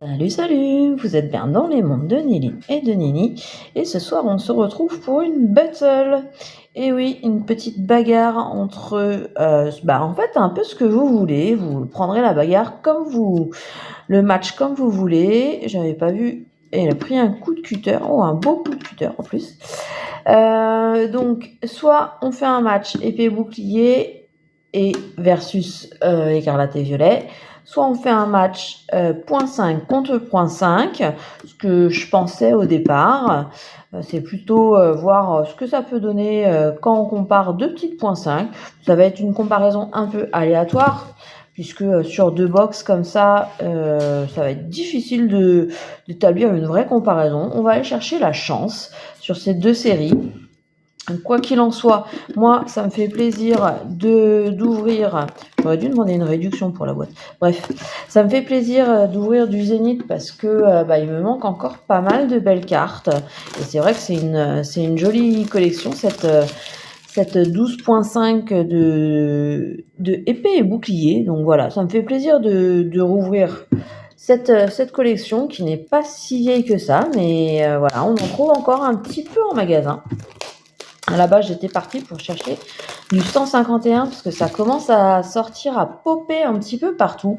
Salut, salut! Vous êtes bien dans les mondes de Nelly et de Nini. Et ce soir, on se retrouve pour une battle. Et oui, une petite bagarre entre... en fait, un peu ce que vous voulez. Vous prendrez la bagarre comme vous... Le match comme vous voulez. J'avais pas vu... Elle a pris un coup de cutter. Oh, un beau coup de cutter en plus. Donc, soit on fait un match épée bouclier et versus écarlate et violet, soit on fait un match point 5 contre point 5, ce que je pensais au départ. C'est plutôt voir ce que ça peut donner quand on compare deux petites points 5. Ça va être une comparaison un peu aléatoire, puisque sur deux box comme ça, ça va être difficile d'établir une vraie comparaison. On va aller chercher la chance sur ces deux séries. Quoi qu'il en soit, moi, ça me fait plaisir d'ouvrir. J'aurais dû demander une réduction pour la boîte. Bref, ça me fait plaisir d'ouvrir du Zénith parce que il me manque encore pas mal de belles cartes. Et c'est vrai que c'est une jolie collection, cette 12.5 de épée et bouclier. Donc voilà, ça me fait plaisir de rouvrir cette collection qui n'est pas si vieille que ça. Mais voilà, on en trouve encore un petit peu en magasin. À la base, j'étais partie pour chercher du 151 parce que ça commence à sortir, à popper un petit peu partout.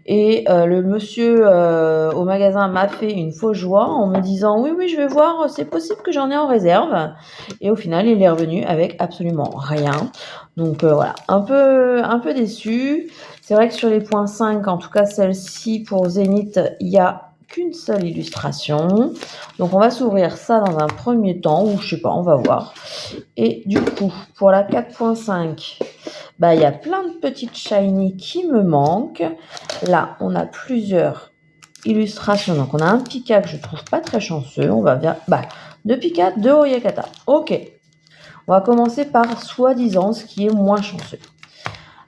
Et le monsieur au magasin m'a fait une fausse joie en me disant oui, je vais voir, c'est possible que j'en ai en réserve. Et au final, il est revenu avec absolument rien. Donc voilà, un peu déçu. C'est vrai que sur les points 5, en tout cas celle-ci pour Zénith, il y a qu'une seule illustration. Donc on va s'ouvrir ça dans un premier temps, ou je sais pas, on va voir. Et du coup, pour la 4.5, il y a plein de petites shiny qui me manquent. Là, on a plusieurs illustrations. Donc on a un Pika que je trouve pas très chanceux. On va vers deux Pika, deux Oyakata. Ok. On va commencer par soi-disant ce qui est moins chanceux.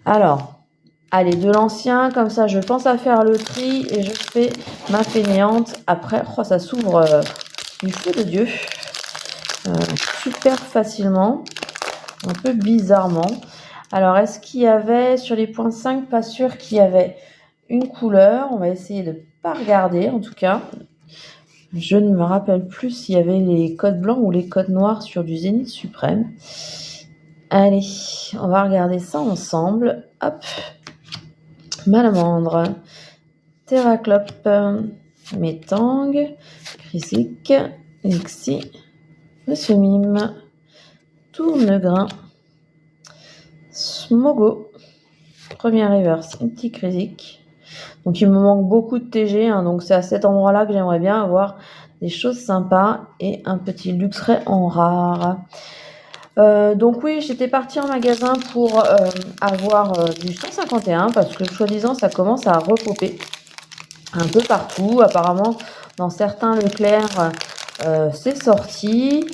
Alors, allez, de l'ancien, comme ça je pense à faire le tri et je fais ma fainéante. Après, ça s'ouvre du feu de Dieu. Super facilement, un peu bizarrement. Alors, est-ce qu'il y avait, sur les points 5, pas sûr qu'il y avait une couleur. On va essayer de ne pas regarder, en tout cas. Je ne me rappelle plus s'il y avait les codes blancs ou les codes noirs sur du Zénith Suprême. Allez, on va regarder ça ensemble. Hop. Malamandre, Terraclope, Métang, Chrysique, Nixie, Monsieur Mime, Tournegrain, Smogo, première reverse, un petit Chrysique. Donc il me manque beaucoup de TG, donc c'est à cet endroit-là que j'aimerais bien avoir des choses sympas et un petit Luxray en rare. Donc oui, j'étais partie en magasin pour avoir du 151 parce que soi-disant ça commence à repopper un peu partout. Apparemment, dans certains Leclerc, c'est sorti.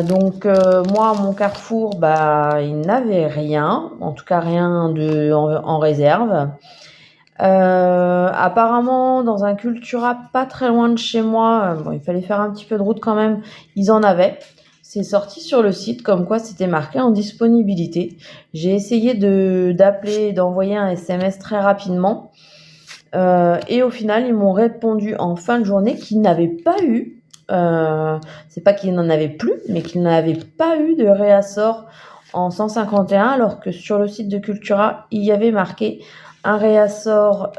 Donc moi, mon Carrefour, il n'avait rien, en tout cas rien en réserve. Apparemment, dans un Cultura pas très loin de chez moi, il fallait faire un petit peu de route quand même, ils en avaient. C'est sorti sur le site, comme quoi c'était marqué en disponibilité. J'ai essayé d'appeler, d'envoyer un SMS très rapidement. Et au final, ils m'ont répondu en fin de journée qu'ils n'avaient pas eu, c'est pas qu'ils n'en avaient plus, mais qu'ils n'avaient pas eu de réassort en 151, alors que sur le site de Cultura, il y avait marqué un réassort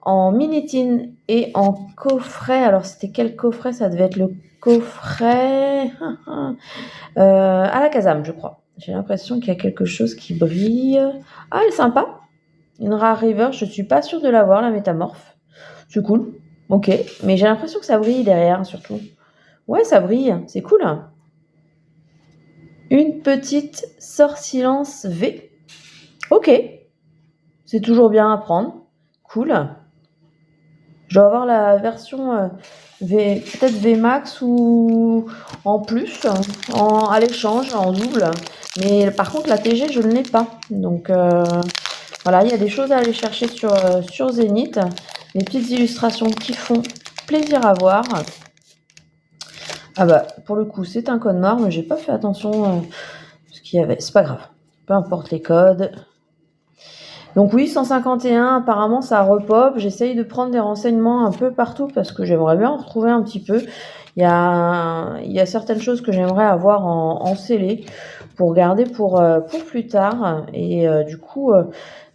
en minitine et en coffret. Alors c'était quel coffret? Ça devait être le coffret à la Kazam, je crois. J'ai l'impression qu'il y a quelque chose qui brille. Ah, elle est sympa. Une rare river, je suis pas sûre de l'avoir, la métamorphe. C'est cool. Ok, mais j'ai l'impression que ça brille derrière, surtout. Ouais, ça brille, c'est cool. Une petite Sortilence V. Ok, c'est toujours bien à prendre. Cool. Je dois avoir la version peut-être VMAX ou en plus, à l'échange, en double. Mais par contre, la TG, je ne l'ai pas. Donc voilà, il y a des choses à aller chercher sur Zénith. Des petites illustrations qui font plaisir à voir. Ah pour le coup, c'est un code noir, mais j'ai pas fait attention à ce qu'il y avait. C'est pas grave. Peu importe les codes. Donc oui, 151, apparemment ça repop. J'essaye de prendre des renseignements un peu partout parce que j'aimerais bien en retrouver un petit peu. Il y a certaines choses que j'aimerais avoir en scellé pour garder pour plus tard. Et du coup,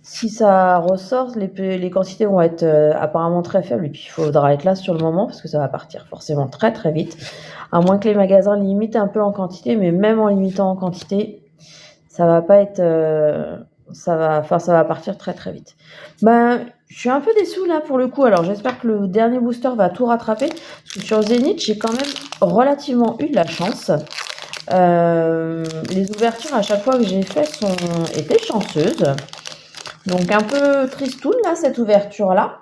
si ça ressort, les quantités vont être apparemment très faibles. Et puis il faudra être là sur le moment parce que ça va partir forcément très très vite. À moins que les magasins limitent un peu en quantité, mais même en limitant en quantité, ça va pas être... ça va partir très très vite. Ben, je suis un peu déçue là pour le coup. Alors j'espère que le dernier booster va tout rattraper. Parce que sur Zénith, j'ai quand même relativement eu de la chance. Les ouvertures à chaque fois que j'ai fait étaient chanceuses. Donc un peu tristoun là cette ouverture là.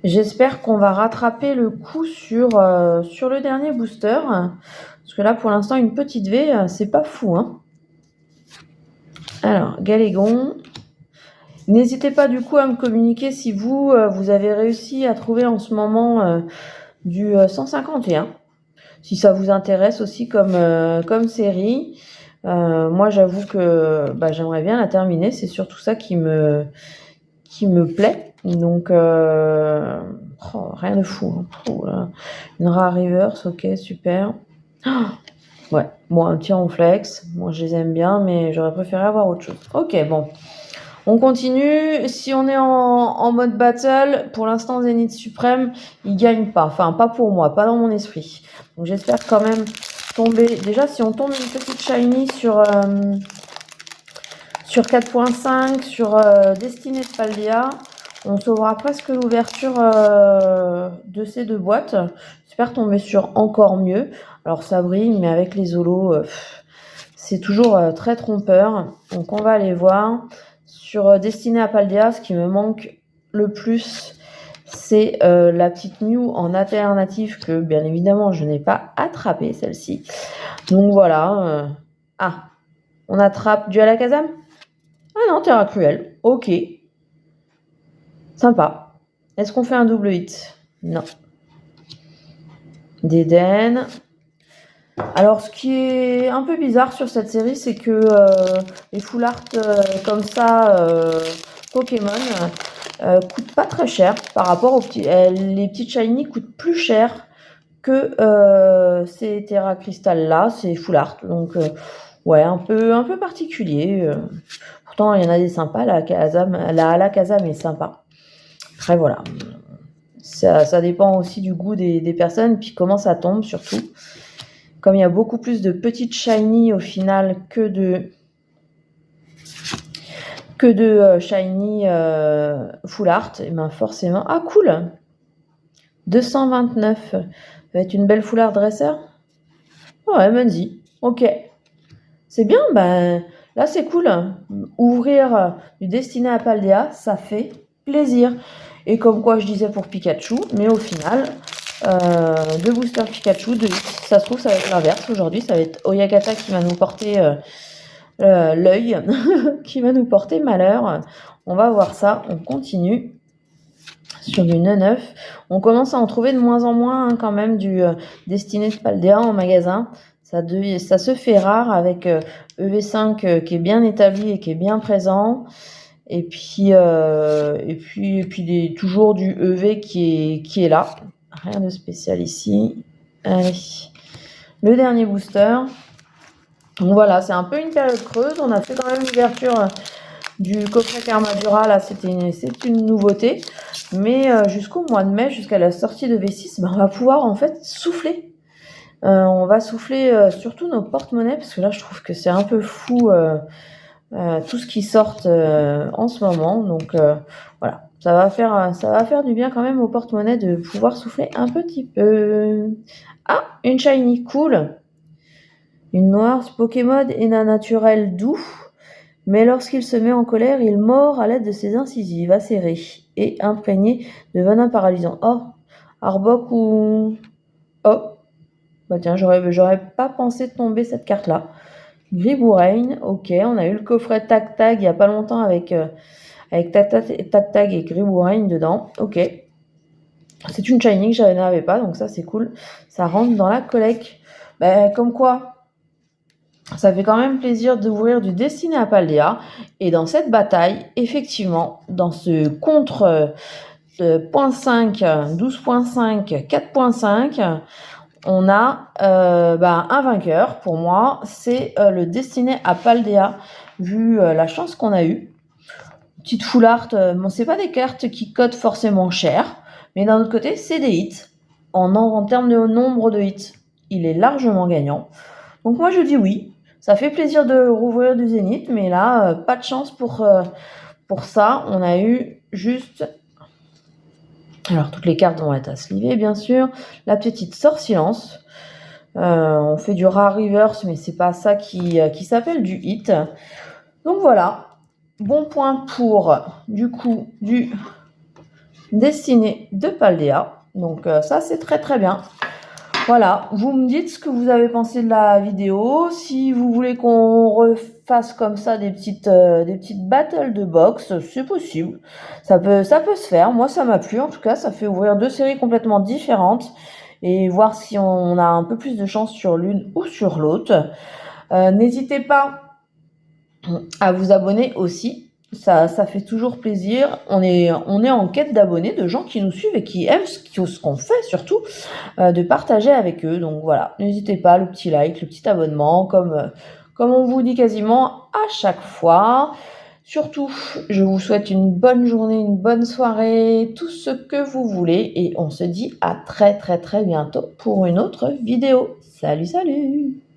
J'espère qu'on va rattraper le coup sur le dernier booster. Parce que là pour l'instant une petite V, c'est pas fou hein. Alors, Galégon. N'hésitez pas du coup à me communiquer si vous avez réussi à trouver en ce moment du 151. Si ça vous intéresse aussi comme série. Moi j'avoue que j'aimerais bien la terminer. C'est surtout ça qui me plaît. Donc rien de fou. Hein. Une rare reverse, ok, super. Ouais, bon, un petit ronflex. Moi je les aime bien, mais j'aurais préféré avoir autre chose. Ok, bon. On continue. Si on est en mode battle, pour l'instant Zénith Suprême, il gagne pas. Enfin, pas pour moi, pas dans mon esprit. Donc j'espère quand même tomber. Déjà, si on tombe une petite shiny sur 4.5, sur Destinée de Paldea, on sauvera presque l'ouverture de ces deux boîtes. J'espère tomber sur encore mieux. Alors ça brille, mais avec les holos, c'est toujours très trompeur. Donc on va aller voir. Sur Destinée à Paldea, ce qui me manque le plus, c'est la petite Mew en alternative que, bien évidemment, je n'ai pas attrapée, celle-ci. Donc voilà. Ah, on attrape du Alakazam ? Ah non, Terra Cruel. Ok. Sympa. Est-ce qu'on fait un double hit ? Non. D'Eden. Alors, ce qui est un peu bizarre sur cette série, c'est que les full art comme ça, Pokémon, coûtent pas très cher par rapport aux petits. Les petites shiny coûtent plus cher que ces Terra Crystal là, ces full art. Donc, ouais, un peu particulier. Pourtant, il y en a des sympas. La Alakazam est sympa. Après, voilà. Ça dépend aussi du goût des personnes, puis comment ça tombe surtout. Comme il y a beaucoup plus de petites shiny au final que de shiny full art, et ben forcément. Ah cool, 229. Ça va être une belle full art dresseur. Ouais, Munzi. Ok. C'est bien, ben là c'est cool. Ouvrir du Destiné à Paldea, ça fait plaisir. Et comme quoi je disais pour Pikachu, mais au final, deux boosters Pikachu, ça se trouve ça va être l'inverse. Aujourd'hui, ça va être Oyagata qui va nous porter l'œil, qui va nous porter malheur. On va voir ça, on continue. Sur du 9-9. On commence à en trouver de moins en moins hein, quand même du Destiné de Paldea en magasin. Ça se fait rare avec EV5 qui est bien établi et qui est bien présent. Et puis toujours du EV qui est là. Rien de spécial ici. Allez. Le dernier booster. Donc voilà, c'est un peu une période creuse. On a fait quand même l'ouverture du coffret Karmadura. Là, c'est une nouveauté. Mais jusqu'au mois de mai, jusqu'à la sortie de V6, on va pouvoir en fait souffler. On va souffler surtout nos porte-monnaies, parce que là, je trouve que c'est un peu fou tout ce qui sort en ce moment. Donc voilà, ça va faire du bien quand même aux porte-monnaies de pouvoir souffler un petit peu. Ah, une shiny, cool. Une noire, Pokémon est un naturel doux, mais lorsqu'il se met en colère, il mord à l'aide de ses incisives acérées et imprégnées de venin paralysant. Oh, Arbok ou... Oh, bah tiens, j'aurais pas pensé de tomber cette carte-là. Gribourain, ok, on a eu le coffret Tac Tag il y a pas longtemps avec Tac Tag et Gribourain dedans. Ok, c'est une shiny que je n'avais pas, donc ça c'est cool. Ça rentre dans la collecte. Bah, comme quoi, Ça fait quand même plaisir d'ouvrir du Destiné à Paldea. Et dans cette bataille, effectivement, dans ce contre 0.5, 12.5, 4.5, on a un vainqueur. Pour moi, c'est le Destiné à Paldea, vu la chance qu'on a eue. Petite full art, bon, c'est pas des cartes qui cotent forcément cher, mais d'un autre côté, c'est des hits. En termes de nombre de hits, il est largement gagnant. Donc moi, je dis oui. Ça fait plaisir de rouvrir du Zénith, mais là, pas de chance pour ça. On a eu juste... Alors, toutes les cartes vont être à sliver, bien sûr. La petite Sort Silence. On fait du rare reverse, mais c'est pas ça qui s'appelle du hit. Donc voilà. Bon point pour, du coup, du Destiné de Paldea. Donc ça, c'est très très bien. Voilà, vous me dites ce que vous avez pensé de la vidéo. Si vous voulez qu'on refasse comme ça des petites battles de boxe, c'est possible. Ça peut se faire. Moi, ça m'a plu. En tout cas, ça fait ouvrir 2 séries complètement différentes et voir si on a un peu plus de chance sur l'une ou sur l'autre. N'hésitez pas à vous abonner aussi. Ça fait toujours plaisir. On est en quête d'abonnés, de gens qui nous suivent et qui aiment ce qu'on fait, surtout de partager avec eux. Donc voilà, n'hésitez pas, le petit like, le petit abonnement, comme on vous dit quasiment à chaque fois. Surtout, je vous souhaite une bonne journée, une bonne soirée, tout ce que vous voulez, et on se dit à très très très bientôt pour une autre vidéo. Salut, salut!